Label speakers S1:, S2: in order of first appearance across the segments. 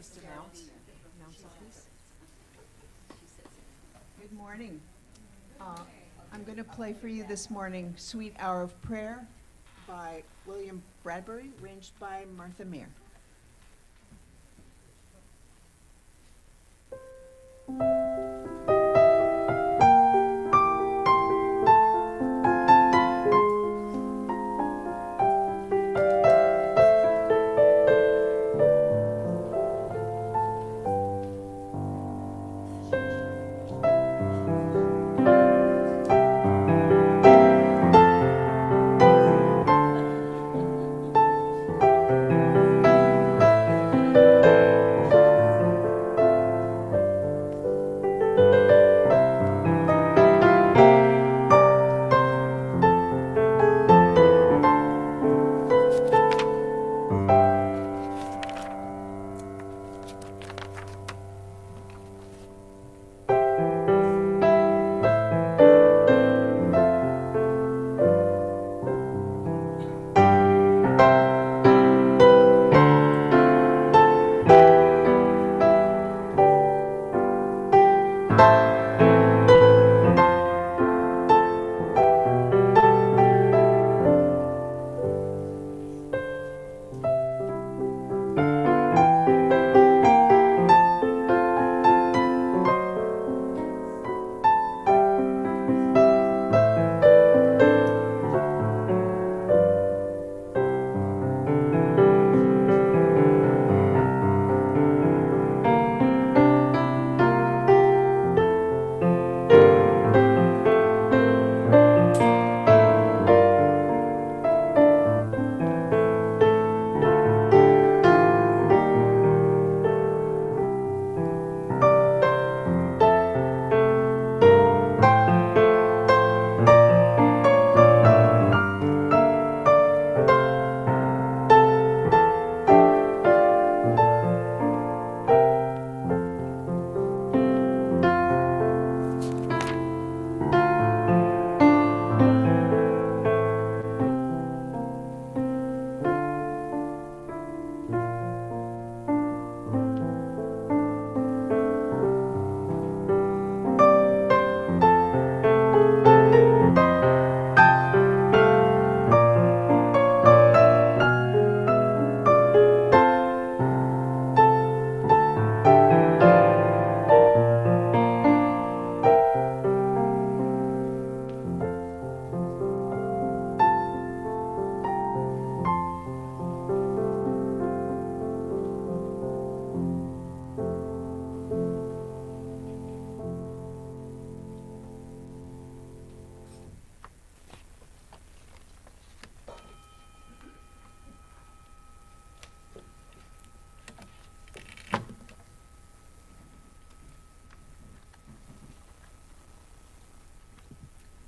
S1: just announce it, please? Good morning. I'm going to play for you this morning Sweet Hour of Prayer by William Bradbury, arranged by Martha Mayer.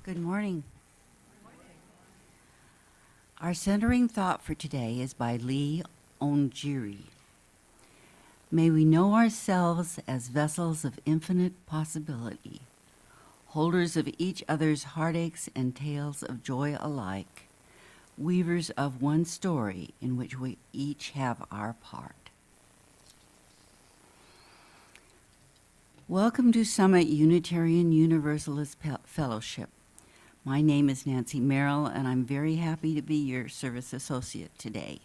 S2: Good morning. Our centering thought for today is by Lee Onjiri. May we know ourselves as vessels of infinite possibility, holders of each other's heartaches and tales of joy alike, weavers of one story in which we each have our part. Welcome to Summit Unitarian Universalist Fellowship. My name is Nancy Merrill, and I'm very happy to be your service associate today.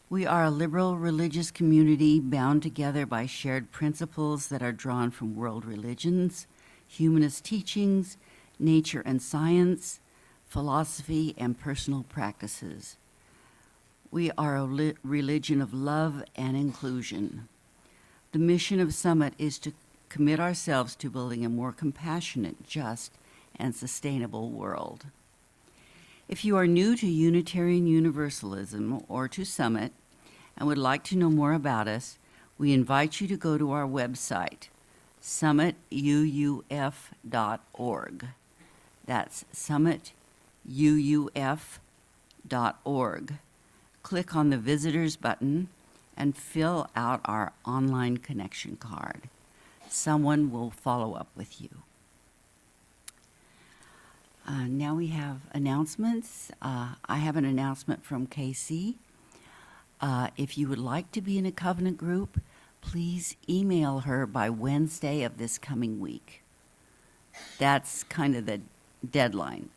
S2: We are a liberal religious community bound together by shared principles that are drawn from world religions, humanist teachings, nature and science, philosophy, and personal practices. We are a religion of love and inclusion. The mission of Summit is to commit ourselves to building a more compassionate, just, and sustainable world. If you are new to Unitarian Universalism or to Summit and would like to know more about us, we invite you to go to our website, summituuf.org. That's summituuf.org. Click on the Visitors button and fill out our online connection card. Someone will follow up with you. Now we have announcements. I have an announcement from KC. If you would like to be in a covenant group, please email her by Wednesday of this coming week. That's kind of the deadline.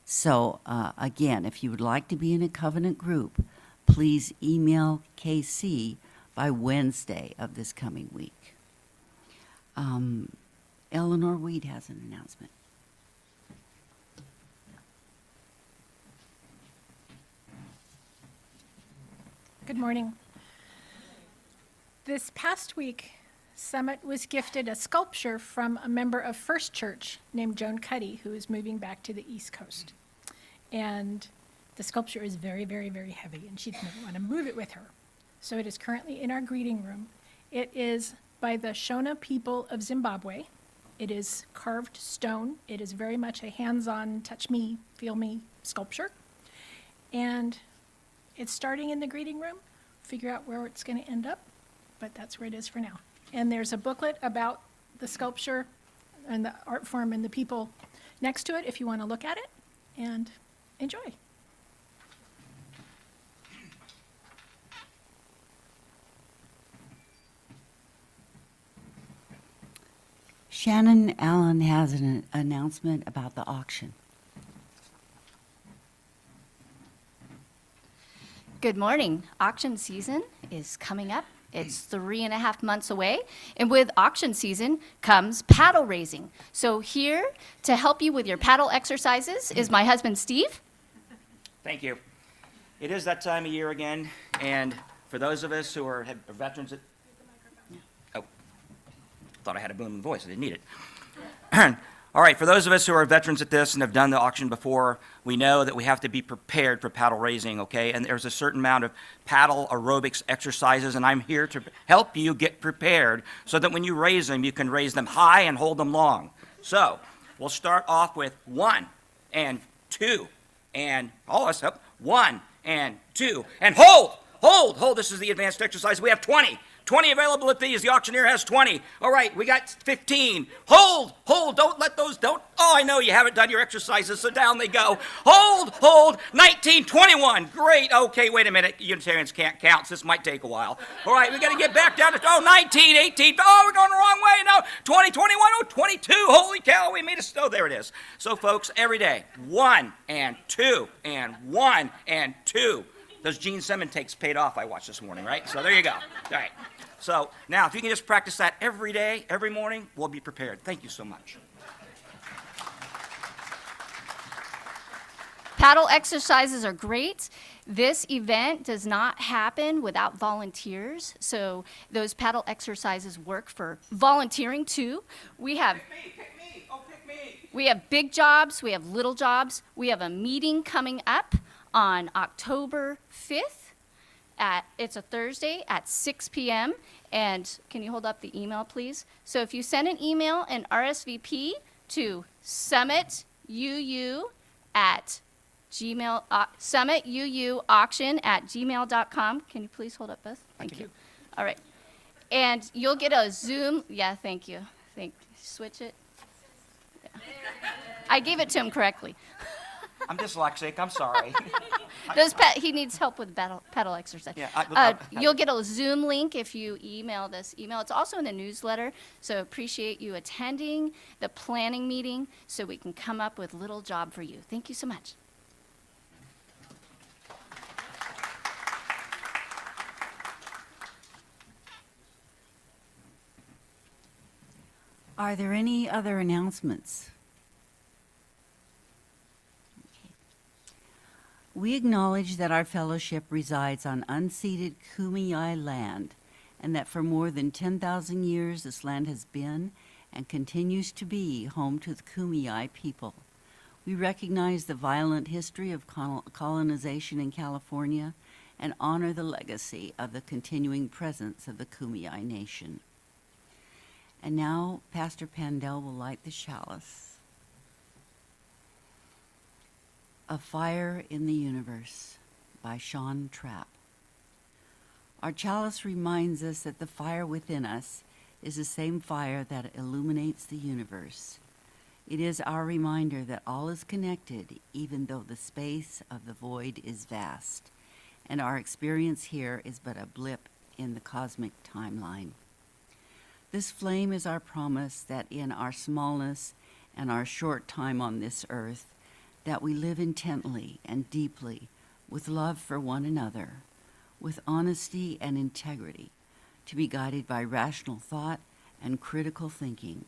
S2: So again, if you would like to be in a covenant group, please email KC by Wednesday of this coming week. Eleanor Weed has an announcement.
S3: Good morning. This past week, Summit was gifted a sculpture from a member of First Church named Joan Cuddy, who is moving back to the East Coast. And the sculpture is very, very, very heavy, and she didn't want to move it with her. So it is currently in our greeting room. It is by the Shona people of Zimbabwe. It is carved stone. It is very much a hands-on, touch me, feel me sculpture. And it's starting in the greeting room, figure out where it's going to end up, but that's where it is for now. And there's a booklet about the sculpture and the art form and the people next to it if you want to look at it, and enjoy.
S2: Shannon Allen has an announcement about the auction.
S4: Good morning. Auction season is coming up. It's 3.5 months away. And with auction season comes paddle raising. So here to help you with your paddle exercises is my husband, Steve.
S5: Thank you. It is that time of year again, and for those of us who are veterans at... Oh, thought I had a booming voice. I didn't need it. All right, for those of us who are veterans at this and have done the auction before, we know that we have to be prepared for paddle raising, okay? And there's a certain amount of paddle aerobics exercises, and I'm here to help you get prepared so that when you raise them, you can raise them high and hold them long. So we'll start off with 1 and 2 and all of us up. 1 and 2 and hold. This is the advanced exercise. We have 20 available at these. The auctioneer has 20. All right, we got 15. Hold. Don't let those, Oh, I know you haven't done your exercises, so down they go. Hold. 19, 21. Great. Okay, wait a minute. Unitarians can't count, so this might take a while. All right, we got to get back down to, 19, 18. Oh, we're going the wrong way. No, 20, 21, 22. Holy cow, we made a, there it is. So, folks, every day, 1 and 2 and 1 and 2. Those Gene Simmons takes paid off I watched this morning, right? So there you go. All right. So now if you can just practice that every day, every morning, we'll be prepared. Thank you so much.
S4: Paddle exercises are great. This event does not happen without volunteers, so those paddle exercises work for volunteering too. We have
S5: Pick me. Oh, pick me.
S4: We have big jobs, we have little jobs. We have a meeting coming up on October 5th. It's a Thursday at 6 p.m. And can you hold up the email, please? So if you send an email and RSVP to summituauction@gmail.com. Can you please hold up, Beth? Thank you. All right. And you'll get a Zoom. Yeah, thank you. Switch it. Yeah. I gave it to him correctly.
S5: I'm dyslexic. I'm sorry.
S4: He needs help with pedal exercise.
S5: Yeah,
S4: you'll get a Zoom link if you email this email. It's also in the newsletter, so appreciate you attending the planning meeting so we can come up with a little job for you. Thank you so much.
S2: Are there any other announcements? We acknowledge that our fellowship resides on unceded Kumeyaay land, and that for more than 10,000 years this land has been and continues to be home to the Kumeyaay people. We recognize the violent history of colonization in California and honor the legacy of the continuing presence of the Kumeyaay Nation. And now Pastor Pandell will light the chalice. A Fire in the Universe by Sean Trapp. Our chalice reminds us that the fire within us is the same fire that illuminates the universe. It is our reminder that all is connected, even though the space of the void is vast, and our experience here is but a blip in the cosmic timeline. This flame is our promise that in our smallness and our short time on this earth, that we live intently and deeply with love for one another, with honesty and integrity, to be guided by rational thought and critical thinking,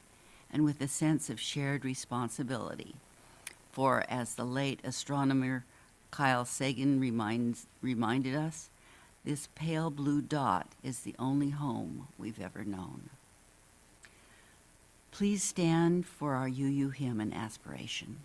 S2: and with a sense of shared responsibility. For, as the late astronomer Kyle Sagan reminded us, this pale blue dot is the only home we've ever known. Please stand for our UU hymn and aspiration.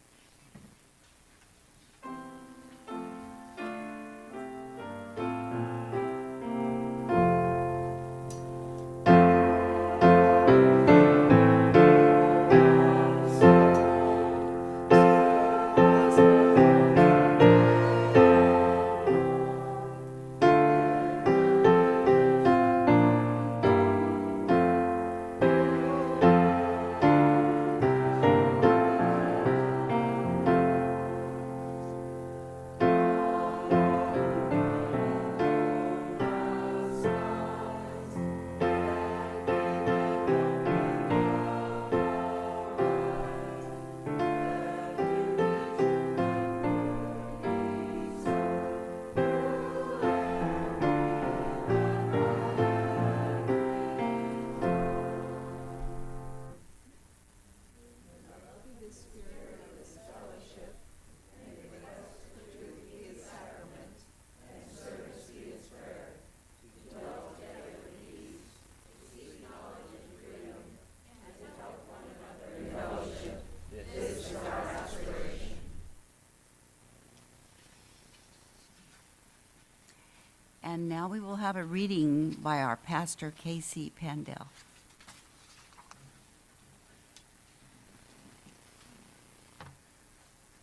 S2: And now we will have a reading by our pastor, Casey Pandell.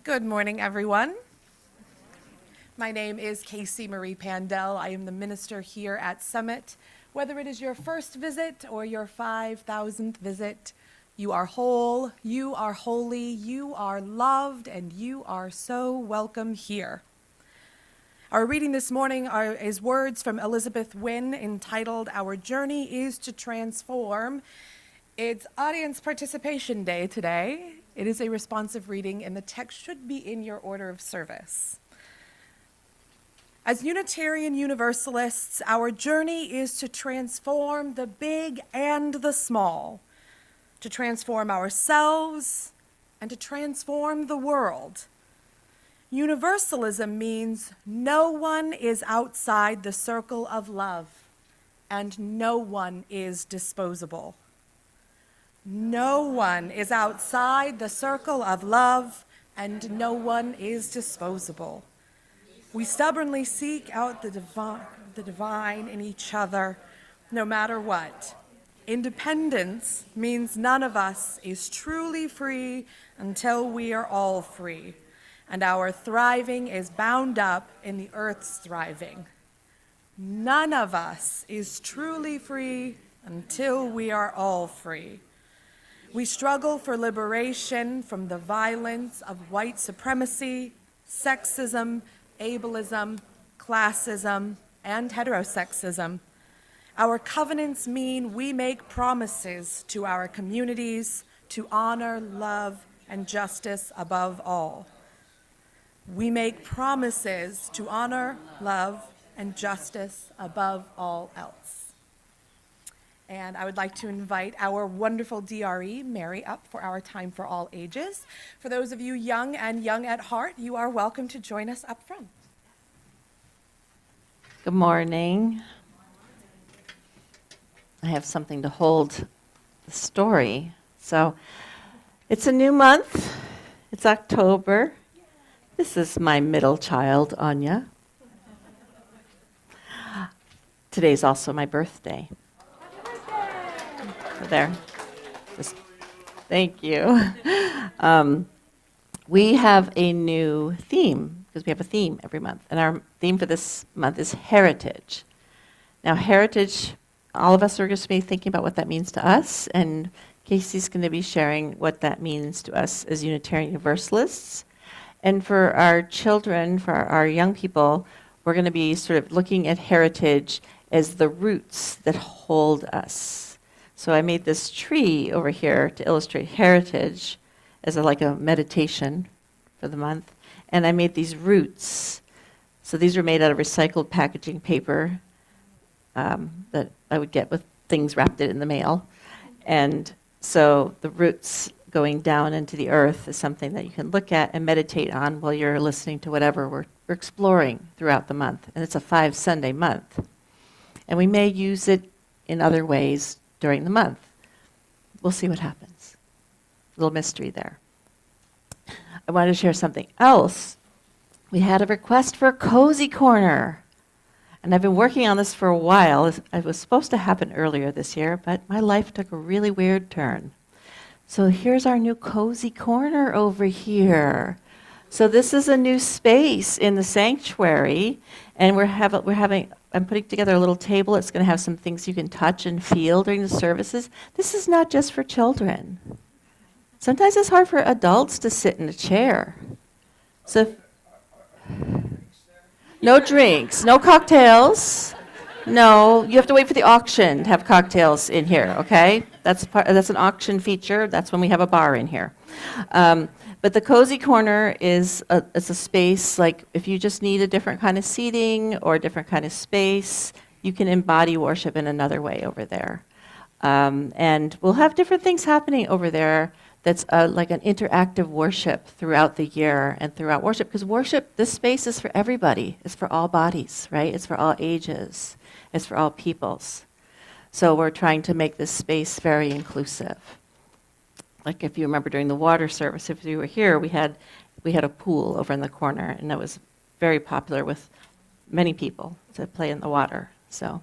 S6: Good morning, everyone. My name is Casey Marie Pandell. I am the minister here at Summit. Whether it is your first visit or your 5,000th visit, you are whole, you are holy, you are loved, and you are so welcome here. Our reading this morning is words from Elizabeth Wynn entitled, "Our Journey is to Transform." It's audience participation day today. It is a responsive reading, and the text should be in your order of service. As Unitarian Universalists, our journey is to transform the big and the small, to transform ourselves and to transform the world. Universalism means no one is outside the circle of love, and no one is disposable. No one is outside the circle of love, and no one is disposable. We stubbornly seek out the divine in each other, no matter what. Independence means none of us is truly free until we are all free, and our thriving is bound up in the earth's thriving. None of us is truly free until we are all free. We struggle for liberation from the violence of white supremacy, sexism, ableism, classism, and heterosexism. Our covenants mean we make promises to our communities to honor, love, and justice above all. We make promises to honor, love, and justice above all else. And I would like to invite our wonderful DRE, Mary, up for our Time for All Ages. For those of you young and young at heart, you are welcome to join us up front.
S7: Good morning. I have something to hold the story. So it's a new month. It's October. This is my middle child, Anya. Today's also my birthday. There. Thank you. We have a new theme, because we have a theme every month. And our theme for this month is heritage. Now, heritage, all of us are going to be thinking about what that means to us. And Casey's going to be sharing what that means to us as Unitarian Universalists. And for our children, for our young people, we're going to be sort of looking at heritage as the roots that hold us. So I made this tree over here to illustrate heritage as like a meditation for the month. And I made these roots. So these are made out of recycled packaging paper that I would get with things wrapped in the mail. And so the roots going down into the earth is something that you can look at and meditate on while you're listening to whatever we're exploring throughout the month. And it's a 5-Sunday month. And we may use it in other ways during the month. We'll see what happens. A little mystery there. I wanted to share something else. We had a request for a cozy corner. And I've been working on this for a while. It was supposed to happen earlier this year, but my life took a really weird turn. So here's our new cozy corner over here. So this is a new space in the sanctuary, and I'm putting together a little table. It's going to have some things you can touch and feel during the services. This is not just for children. Sometimes it's hard for adults to sit in a chair. So no drinks, no cocktails. No, you have to wait for the auction to have cocktails in here, okay? That's an auction feature. That's when we have a bar in here. But the cozy corner it's a space, like if you just need a different kind of seating or a different kind of space, you can embody worship in another way over there. And we'll have different things happening over there that's like an interactive worship throughout the year and throughout worship. Because worship, this space is for everybody. It's for all bodies, right? It's for all ages. It's for all peoples. So we're trying to make this space very inclusive. Like if you remember during the water service, if you were here, we had a pool over in the corner, and that was very popular with many people to play in the water. So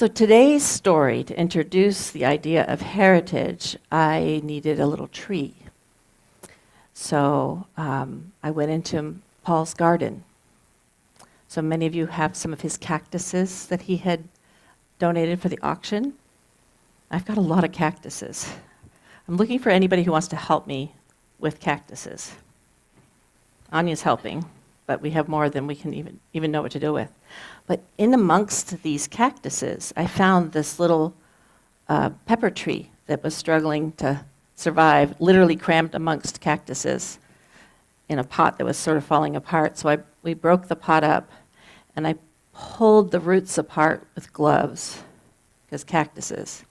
S7: today's story, to introduce the idea of heritage, I needed a little tree. So I went into Paul's garden. So many of you have some of his cactuses that he had donated for the auction. I've got a lot of cactuses. I'm looking for anybody who wants to help me with cactuses. Anya's helping, but we have more than we can even know what to do with. But in amongst these cactuses, I found this little pepper tree that was struggling to survive, literally crammed amongst cactuses in a pot that was sort of falling apart. So we broke the pot up, and I pulled the roots apart with gloves, because cactuses.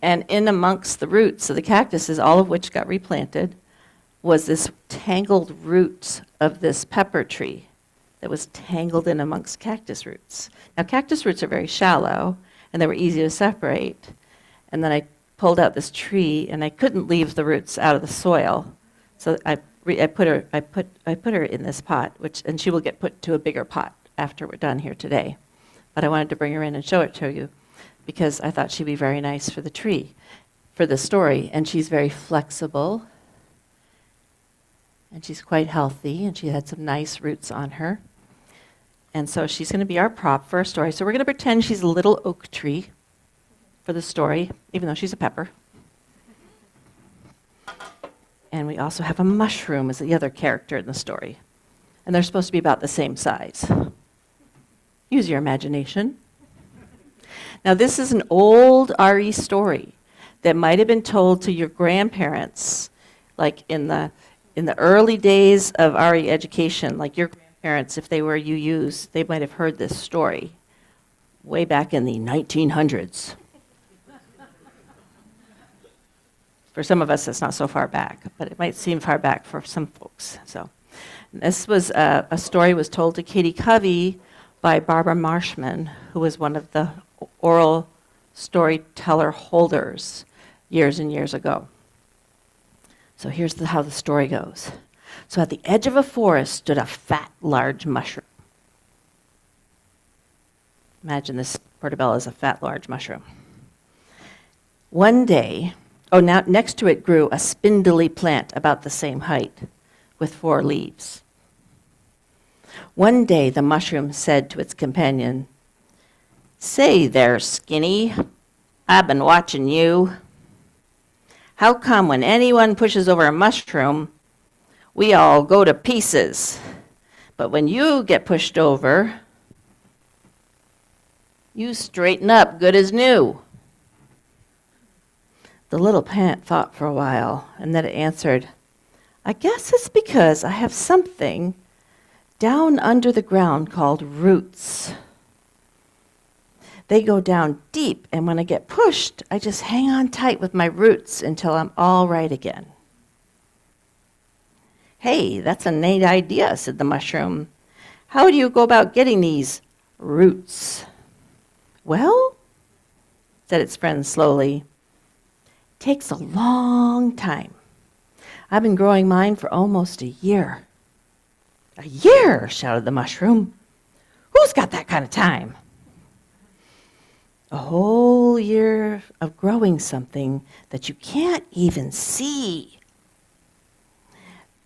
S7: And in amongst the roots of the cactuses, all of which got replanted, was this tangled root of this pepper tree that was tangled in amongst cactus roots. Now, cactus roots are very shallow, and they were easy to separate. And then I pulled out this tree, and I couldn't leave the roots out of the soil. So I put her in this pot, and she will get put to a bigger pot after we're done here today. But I wanted to bring her in and show it to you, because I thought she'd be very nice for the tree, for the story. And she's very flexible, and she's quite healthy, and she had some nice roots on her. And so she's going to be our prop for our story. So we're going to pretend she's a little oak tree for the story, even though she's a pepper. And we also have a mushroom as the other character in the story. And they're supposed to be about the same size. Use your imagination. Now, this is an old RE story that might have been told to your grandparents, like in the early days of RE education, like your grandparents, if they were UUs, they might have heard this story way back in the 1900s. For some of us, that's not so far back, but it might seem far back for some folks. So, this was a story was told to Katie Covey by Barbara Marshman, who was one of the oral storyteller holders years and years ago. So here's how the story goes. So at the edge of a forest stood a fat, large mushroom. Imagine this portobello is a fat, large mushroom. One day, now next to it grew a spindly plant about the same height with 4 leaves. One day the mushroom said to its companion, "Say there, Skinny, I've been watching you. How come when anyone pushes over a mushroom, we all go to pieces, But when you get pushed over, you straighten up good as new. The little plant thought for a while, and then it answered, I guess it's because I have something down under the ground called roots. They go down deep, and when I get pushed, I just hang on tight with my roots until I'm all right again. Hey, that's a neat idea, said the mushroom. How do you go about getting these roots? Well, said its friend slowly, takes a long time. I've been growing mine for almost a year. A year, shouted the mushroom. Who's got that kind of time? A whole year of growing something that you can't even see.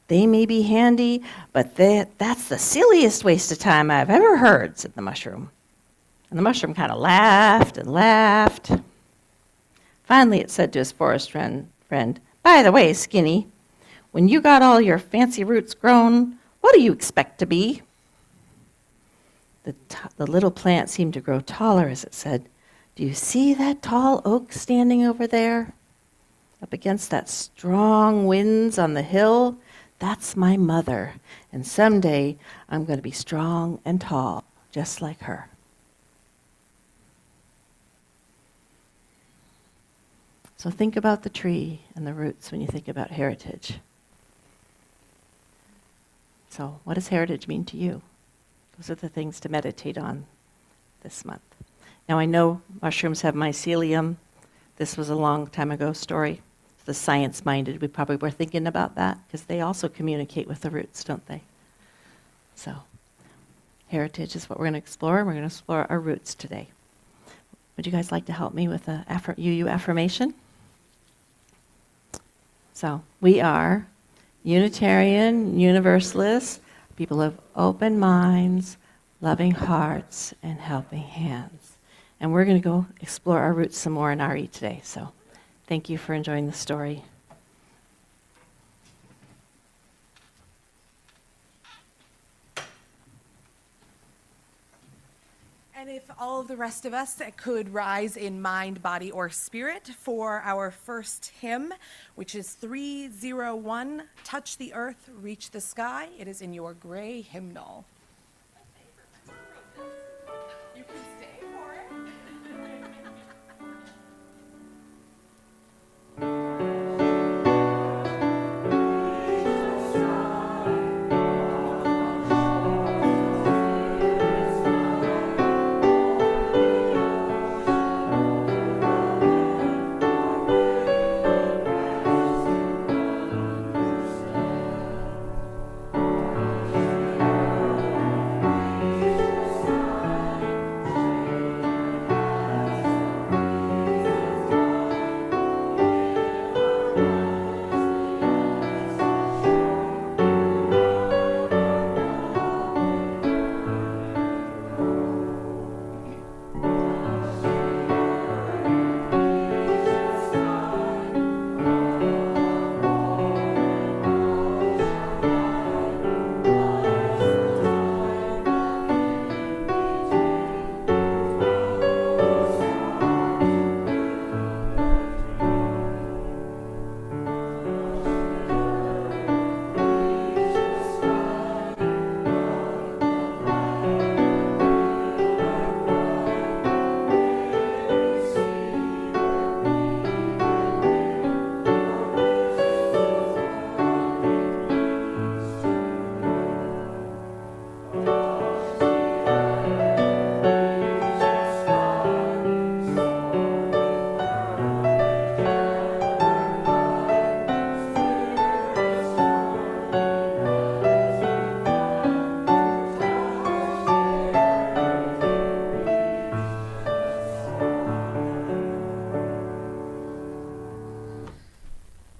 S7: They may be handy, but that's the silliest waste of time I've ever heard, said the mushroom. And the mushroom kind of laughed and laughed. Finally, it said to his forest friend, by the way, Skinny, when you got all your fancy roots grown, what do you expect to be? The little plant seemed to grow taller as it said, do you see that tall oak standing over there? Up against that strong winds on the hill? That's my mother, and someday I'm going to be strong and tall, just like her. So think about the tree and the roots when you think about heritage. So what does heritage mean to you? Those are the things to meditate on this month. Now I know mushrooms have mycelium. This was a long time ago story. The science-minded, we probably were thinking about that because they also communicate with the roots, don't they? So heritage is what we're going to explore. We're going to explore our roots today. Would you guys like to help me with a UU affirmation? So we are Unitarian Universalists, people of open minds, loving hearts, and helping hands. And we're going to go explore our roots some more in RE today. So thank you for enjoying the story.
S6: And if all of the rest of us could rise in mind, body, or spirit for our first hymn, which is 301, Touch the Earth, Reach the Sky. It is in your gray hymnal. You can stay for it.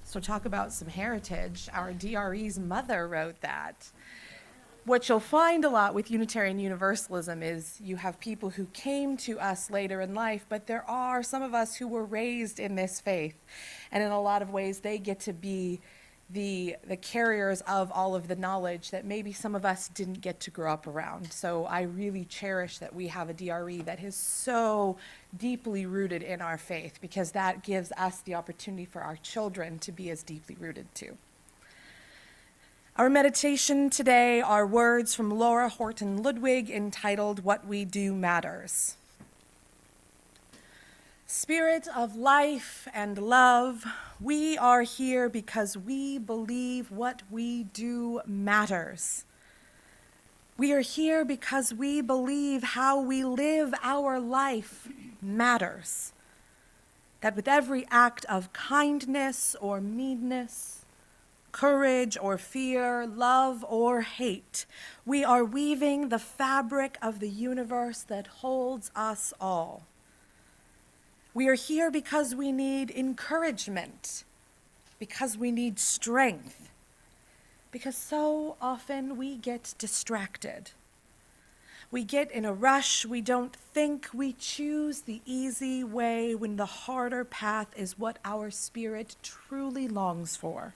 S6: So talk about some heritage. Our DRE's mother wrote that. What you'll find a lot with Unitarian Universalism is you have people who came to us later in life, but there are some of us who were raised in this faith. And in a lot of ways, they get to be the carriers of all of the knowledge that maybe some of us didn't get to grow up around. So I really cherish that we have a DRE that is so deeply rooted in our faith, because that gives us the opportunity for our children to be as deeply rooted too. Our meditation today are words from Laura Horton Ludwig entitled "What We Do Matters." Spirit of life and love, we are here because we believe what we do matters. We are here because we believe how we live our life matters. That with every act of kindness or meanness, courage or fear, love or hate, we are weaving the fabric of the universe that holds us all. We are here because we need encouragement, because we need strength, because so often we get distracted. We get in a rush, we don't think, we choose the easy way when the harder path is what our spirit truly longs for.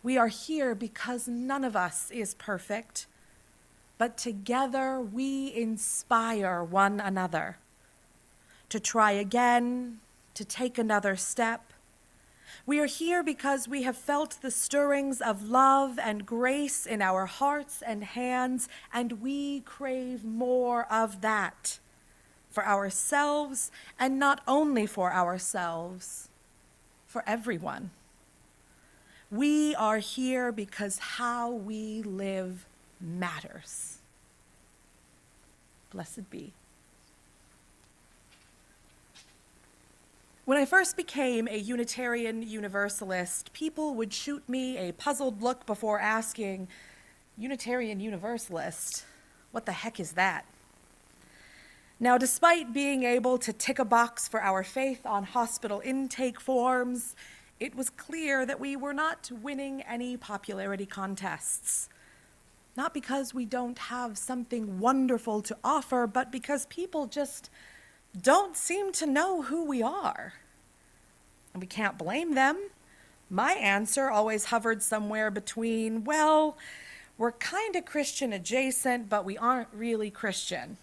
S6: We are here because none of us is perfect, but together we inspire one another to try again, to take another step. We are here because we have felt the stirrings of love and grace in our hearts and hands, and we crave more of that for ourselves, and not only for ourselves, for everyone. We are here because how we live matters. Blessed be. When I first became a Unitarian Universalist, people would shoot me a puzzled look before asking, "Unitarian Universalist? What the heck is that?" Now, despite being able to tick a box for our faith on hospital intake forms, it was clear that we were not winning any popularity contests. Not because we don't have something wonderful to offer, but because people just don't seem to know who we are. And we can't blame them. My answer always hovered somewhere between, well, we're kind of Christian adjacent, but we aren't really Christian,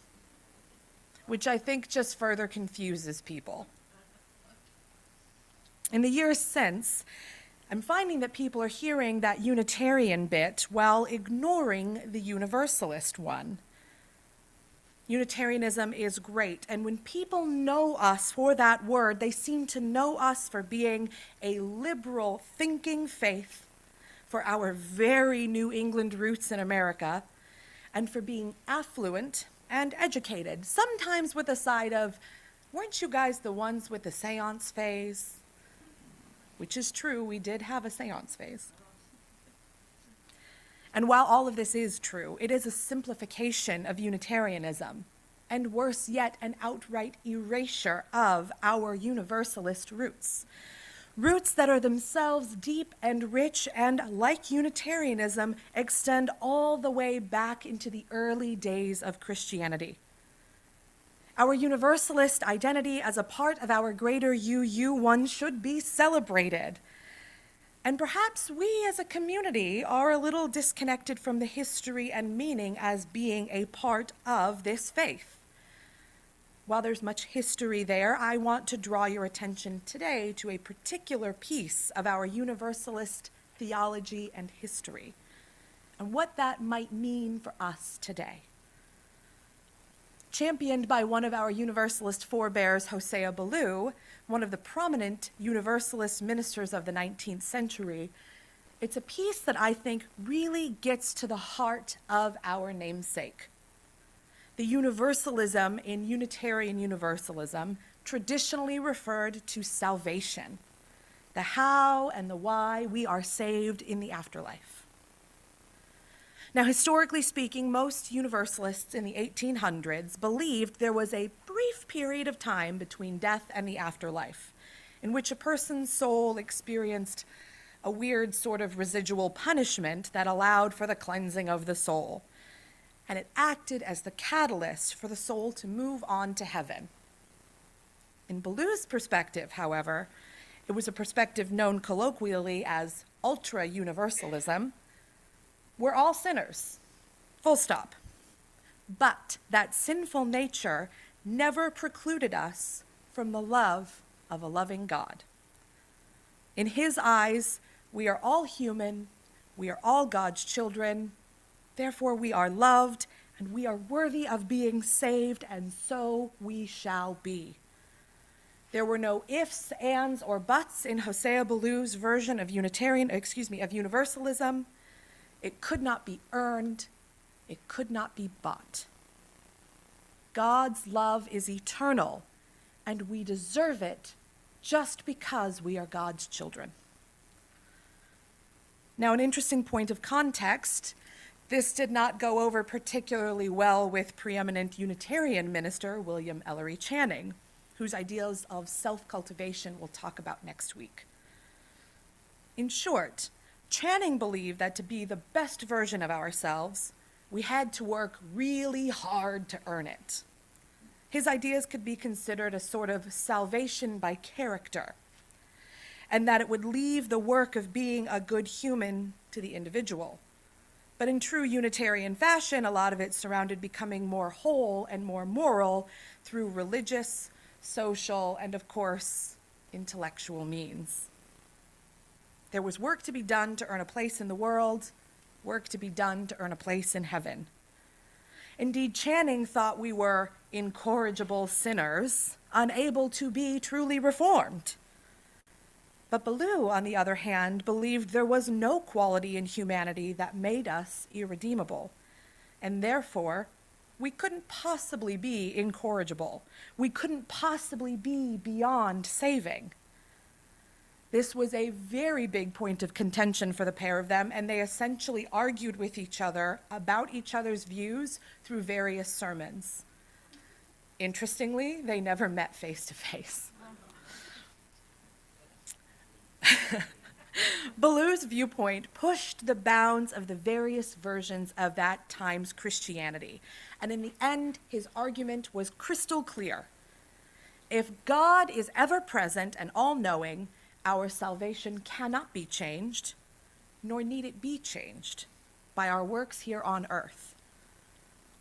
S6: which I think just further confuses people. In the years since, I'm finding that people are hearing that Unitarian bit while ignoring the Universalist one. Unitarianism is great, and when people know us for that word, they seem to know us for being a liberal thinking faith, for our very New England roots in America, and for being affluent and educated, sometimes with a side of, "Weren't you guys the ones with the seance phase?" Which is true, we did have a seance phase. And while all of this is true, it is a simplification of Unitarianism, and worse yet, an outright erasure of our Universalist roots. Roots that are themselves deep and rich and, like Unitarianism, extend all the way back into the early days of Christianity. Our Universalist identity as a part of our greater UU one should be celebrated. And perhaps we as a community are a little disconnected from the history and meaning as being a part of this faith. While there's much history there, I want to draw your attention today to a particular piece of our Universalist theology and history, and what that might mean for us today. Championed by one of our Universalist forebears, Hosea Ballou, one of the prominent Universalist ministers of the 19th century, it's a piece that I think really gets to the heart of our namesake. The Universalism in Unitarian Universalism traditionally referred to salvation, the how and the why we are saved in the afterlife. Now, historically speaking, most Universalists in the 1800s believed there was a brief period of time between death and the afterlife, in which a person's soul experienced a weird sort of residual punishment that allowed for the cleansing of the soul. And it acted as the catalyst for the soul to move on to heaven. In Ballou's perspective, however, It was a perspective known colloquially as ultra-universalism. We're all sinners, full stop. But that sinful nature never precluded us from the love of a loving God. In his eyes, we are all human, we are all God's children, therefore we are loved, and we are worthy of being saved, and so we shall be. There were no ifs, ands, or buts in Hosea Ballew's version of Universalism. It could not be earned, it could not be bought. God's love is eternal, and we deserve it just because we are God's children. Now, an interesting point of context, this did not go over particularly well with preeminent Unitarian minister William Ellery Channing, whose ideas of self-cultivation we'll talk about next week. In short, Channing believed that to be the best version of ourselves, we had to work really hard to earn it. His ideas could be considered a sort of salvation by character, and that it would leave the work of being a good human to the individual. But in true Unitarian fashion, a lot of it surrounded becoming more whole and more moral through religious, social, and of course, intellectual means. There was work to be done to earn a place in the world, work to be done to earn a place in heaven. Indeed, Channing thought we were incorrigible sinners, unable to be truly reformed. But Ballew, on the other hand, believed there was no quality in humanity that made us irredeemable, and therefore, we couldn't possibly be incorrigible. We couldn't possibly be beyond saving. This was a very big point of contention for the pair of them, and they essentially argued with each other about each other's views through various sermons. Interestingly, they never met face to face. Ballew's viewpoint pushed the bounds of the various versions of that time's Christianity, and in the end, his argument was crystal clear. If God is ever present and all-knowing, our salvation cannot be changed, nor need it be changed, by our works here on earth.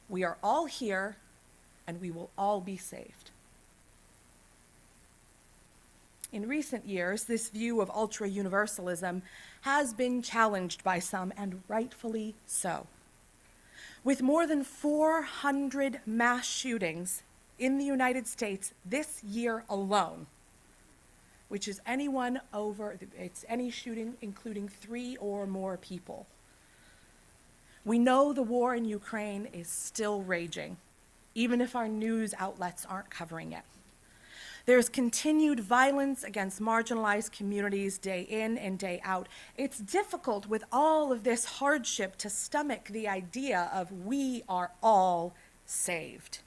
S6: We are all here, and we will all be saved. In recent years, this view of ultra-universalism has been challenged by some, and rightfully so. With more than 400 mass shootings in the United States this year alone, which is any shooting including 3 or more people. We know the war in Ukraine is still raging, even if our news outlets aren't covering it. There's continued violence against marginalized communities day in and day out. It's difficult with all of this hardship to stomach the idea of we are all saved.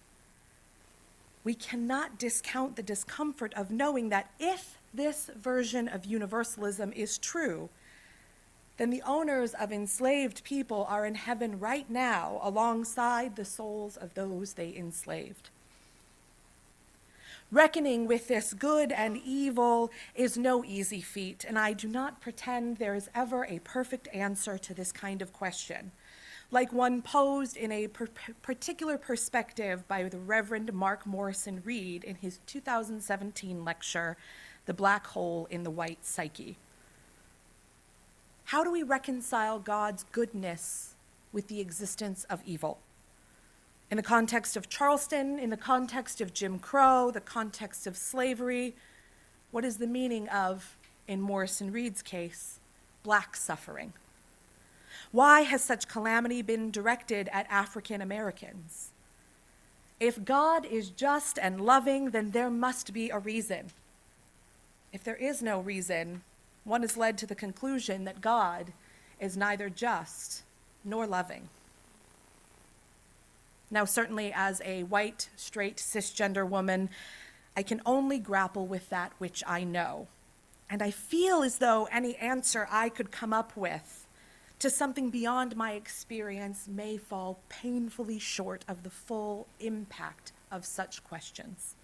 S6: We cannot discount the discomfort of knowing that if this version of universalism is true, then the owners of enslaved people are in heaven right now alongside the souls of those they enslaved. Reckoning with this good and evil is no easy feat, and I do not pretend there is ever a perfect answer to this kind of question, like one posed in a particular perspective by the Reverend Mark Morrison Reed in his 2017 lecture, The Black Hole in the White Psyche. How do we reconcile God's goodness with the existence of evil? In the context of Charleston, in the context of Jim Crow, the context of slavery, what is the meaning of, in Morrison Reed's case, black suffering? Why has such calamity been directed at African Americans? If God is just and loving, then there must be a reason. If there is no reason, one is led to the conclusion that God is neither just nor loving. Now, certainly as a white, straight, cisgender woman, I can only grapple with that which I know. And I feel as though any answer I could come up with to something beyond my experience may fall painfully short of the full impact of such questions.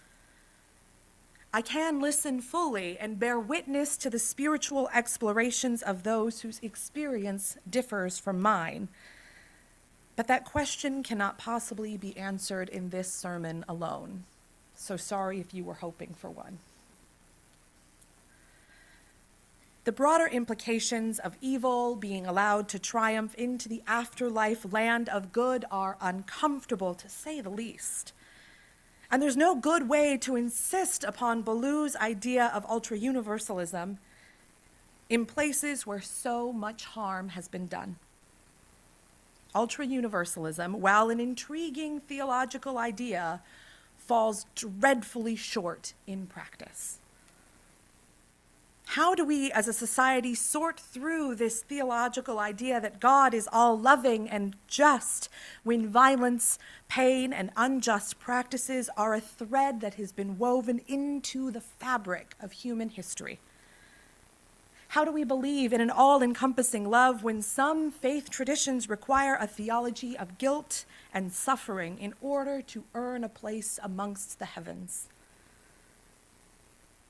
S6: I can listen fully and bear witness to the spiritual explorations of those whose experience differs from mine. But that question cannot possibly be answered in this sermon alone. So sorry if you were hoping for one. The broader implications of evil being allowed to triumph into the afterlife land of good are uncomfortable, to say the least. And there's no good way to insist upon Ballou's idea of ultra-universalism in places where so much harm has been done. Ultra-universalism, while an intriguing theological idea, falls dreadfully short in practice. How do we as a society sort through this theological idea that God is all loving and just when violence, pain, and unjust practices are a thread that has been woven into the fabric of human history? How do we believe in an all-encompassing love when some faith traditions require a theology of guilt and suffering in order to earn a place amongst the heavens?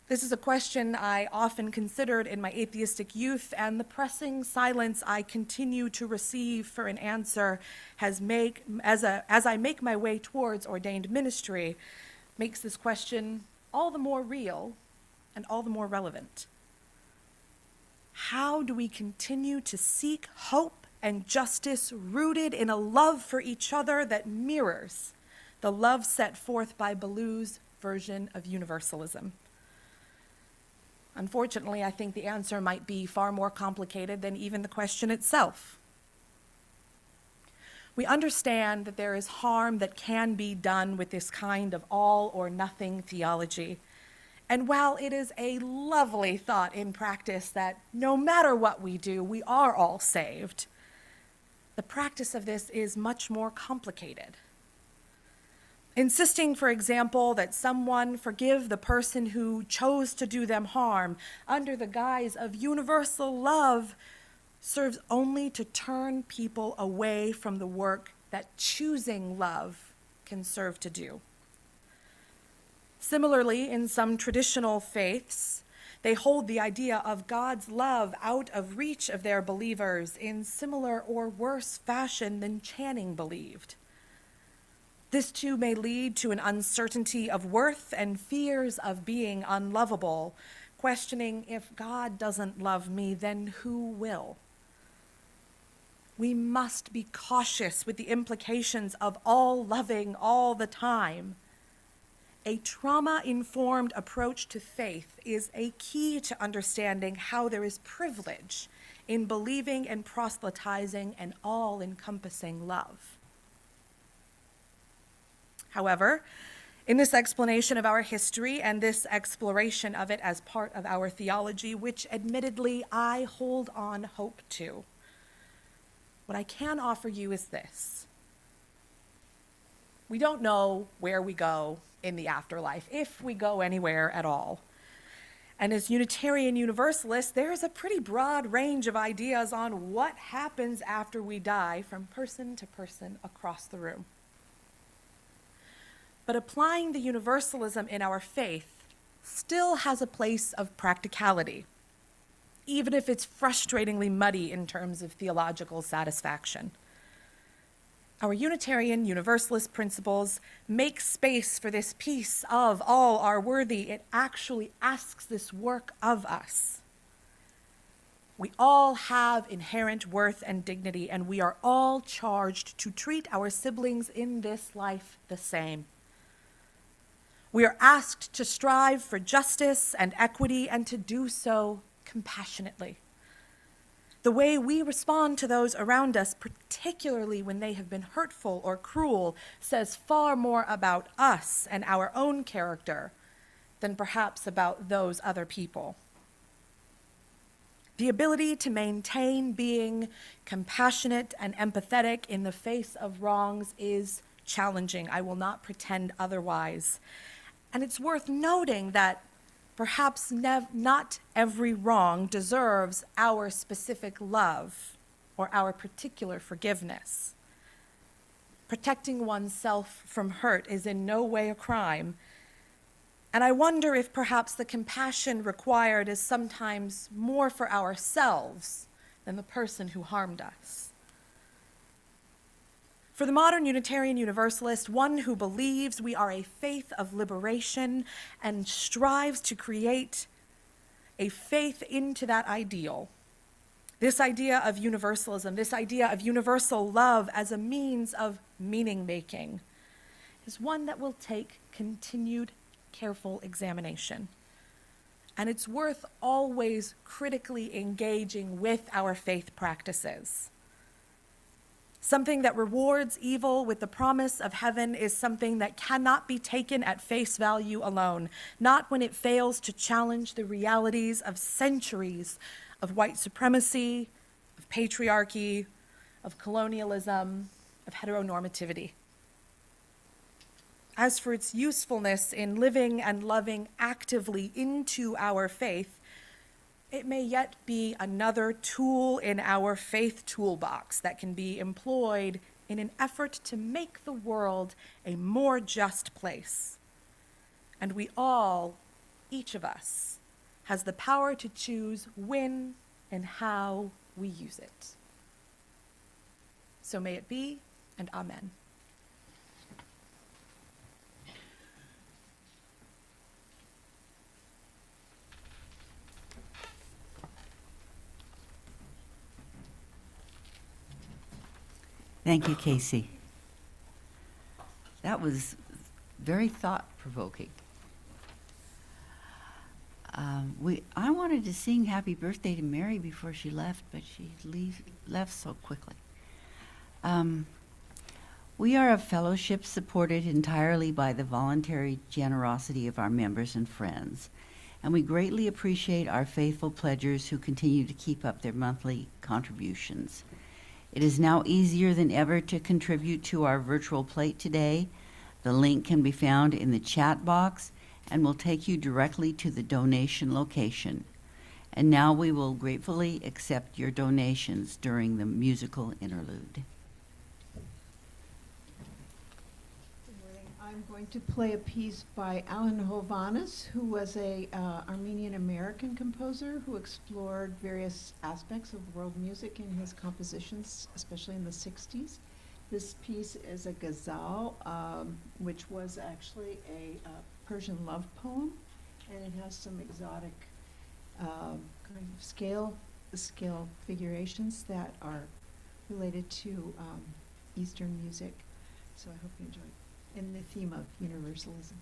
S6: This is a question I often considered in my atheistic youth, and the pressing silence I continue to receive for an answer as I make my way towards ordained ministry, makes this question all the more real and all the more relevant. How do we continue to seek hope and justice rooted in a love for each other that mirrors the love set forth by Ballou's version of universalism? Unfortunately, I think the answer might be far more complicated than even the question itself. We understand that there is harm that can be done with this kind of all or nothing theology. And while it is a lovely thought in practice that no matter what we do, we are all saved, the practice of this is much more complicated. Insisting, for example, that someone forgive the person who chose to do them harm under the guise of universal love serves only to turn people away from the work that choosing love can serve to do. Similarly, in some traditional faiths, they hold the idea of God's love out of reach of their believers in similar or worse fashion than Channing believed. This too may lead to an uncertainty of worth and fears of being unlovable, questioning, if God doesn't love me, then who will? We must be cautious with the implications of all loving all the time. A trauma-informed approach to faith is a key to understanding how there is privilege in believing and proselytizing an all-encompassing love. However, in this explanation of our history and this exploration of it as part of our theology, which admittedly I hold on hope to, what I can offer you is this. We don't know where we go in the afterlife, if we go anywhere at all. And as Unitarian Universalists, there is a pretty broad range of ideas on what happens after we die from person to person across the room. But applying the universalism in our faith still has a place of practicality, even if it's frustratingly muddy in terms of theological satisfaction. Our Unitarian Universalist principles make space for this piece of all are worthy. It actually asks this work of us. We all have inherent worth and dignity, and we are all charged to treat our siblings in this life the same. We are asked to strive for justice and equity and to do so compassionately. The way we respond to those around us, particularly when they have been hurtful or cruel, says far more about us and our own character than perhaps about those other people. The ability to maintain being compassionate and empathetic in the face of wrongs is challenging. I will not pretend otherwise. And it's worth noting that perhaps not every wrong deserves our specific love or our particular forgiveness. Protecting oneself from hurt is in no way a crime, And I wonder if perhaps the compassion required is sometimes more for ourselves than the person who harmed us. For the modern Unitarian Universalist, one who believes we are a faith of liberation and strives to create a faith into that ideal, this idea of universalism, this idea of universal love as a means of meaning-making, is one that will take continued careful examination. And it's worth always critically engaging with our faith practices. Something that rewards evil with the promise of heaven is something that cannot be taken at face value alone, not when it fails to challenge the realities of centuries of white supremacy, of patriarchy, of colonialism, of heteronormativity. As for its usefulness in living and loving actively into our faith, it may yet be another tool in our faith toolbox that can be employed in an effort to make the world a more just place. And we all, each of us, has the power to choose when and how we use it. So may it be, and amen.
S2: Thank you, Casey. That was very thought-provoking. I wanted to sing Happy Birthday to Mary before she left, but she left so quickly. We are a fellowship supported entirely by the voluntary generosity of our members and friends, and we greatly appreciate our faithful pledgers who continue to keep up their monthly contributions. It is now easier than ever to contribute to our virtual plate today. The link can be found in the chat box and will take you directly to the donation location. And now we will gratefully accept your donations during the musical interlude.
S1: Good morning. I'm going to play a piece by Alan Hovhannes, who was a Armenian-American composer who explored various aspects of world music in his compositions, especially in the 60s. This piece is a ghazal, which was actually a Persian love poem, and it has some exotic kind of scale figurations that are related to Eastern music. So I hope you enjoy it, in the theme of universalism.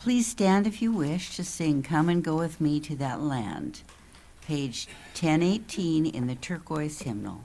S2: Please stand if you wish to sing Come and Go With Me to That Land, page 1018 in the turquoise hymnal.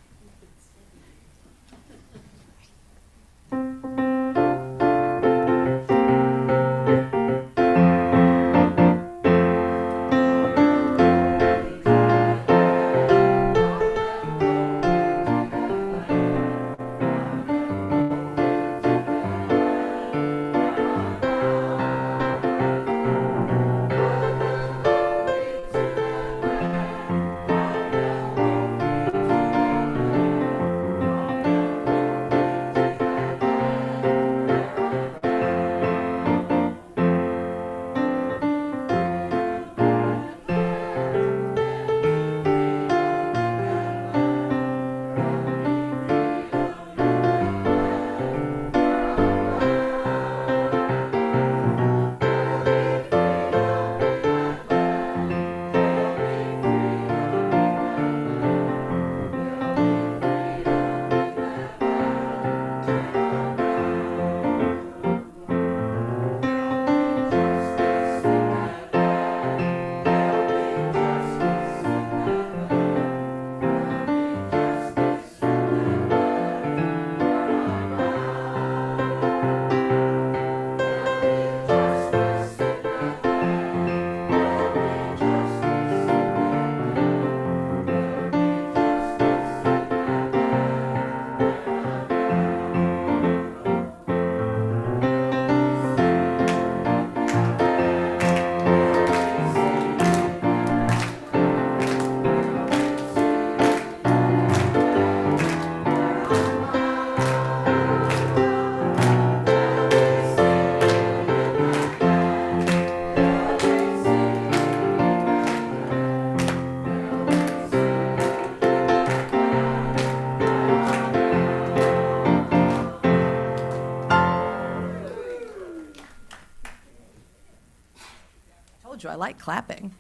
S6: Told you I like clapping.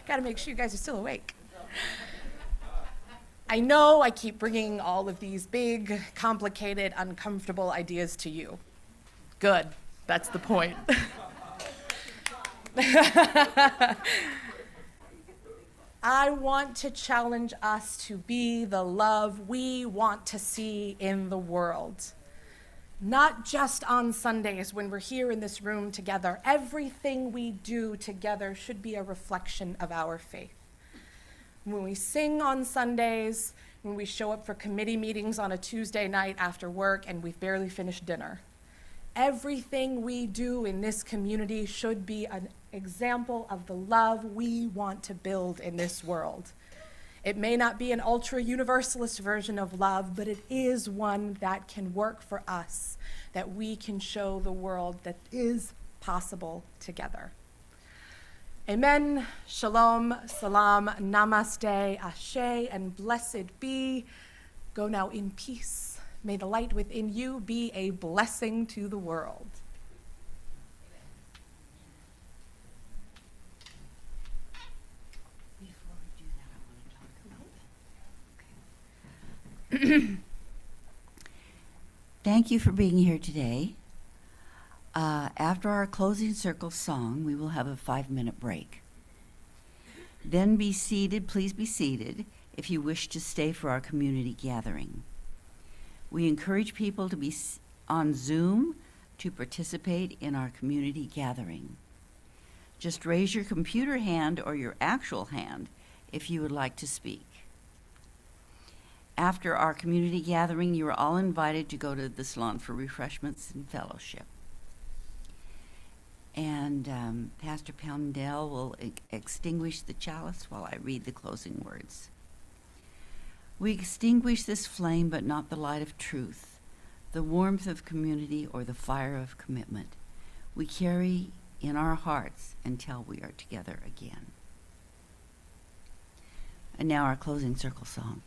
S6: Got to make sure you guys are still awake. I know I keep bringing all of these big, complicated, uncomfortable ideas to you. Good. That's the point. I want to challenge us to be the love we want to see in the world. Not just on Sundays when we're here in this room together. Everything we do together should be a reflection of our faith. When we sing on Sundays, when we show up for committee meetings on a Tuesday night after work and we've barely finished dinner. Everything we do in this community should be an example of the love we want to build in this world. It may not be an ultra-universalist version of love, but it is one that can work for us, that we can show the world that is possible together. Amen, shalom, salam, namaste, ashe, and blessed be. Go now in peace. May the light within you be a blessing to the world.
S2: Thank you for being here today. After our closing circle song, we will have a 5-minute break. Then be seated, please be seated, if you wish to stay for our community gathering. We encourage people to be on Zoom to participate in our community gathering. Just raise your computer hand or your actual hand if you would like to speak. After our community gathering, you are all invited to go to the salon for refreshments and fellowship. And Pastor Pandell will extinguish the chalice while I read the closing words. We extinguish this flame, but not the light of truth, the warmth of community, or the fire of commitment. We carry in our hearts until we are together again. And now our closing circle song.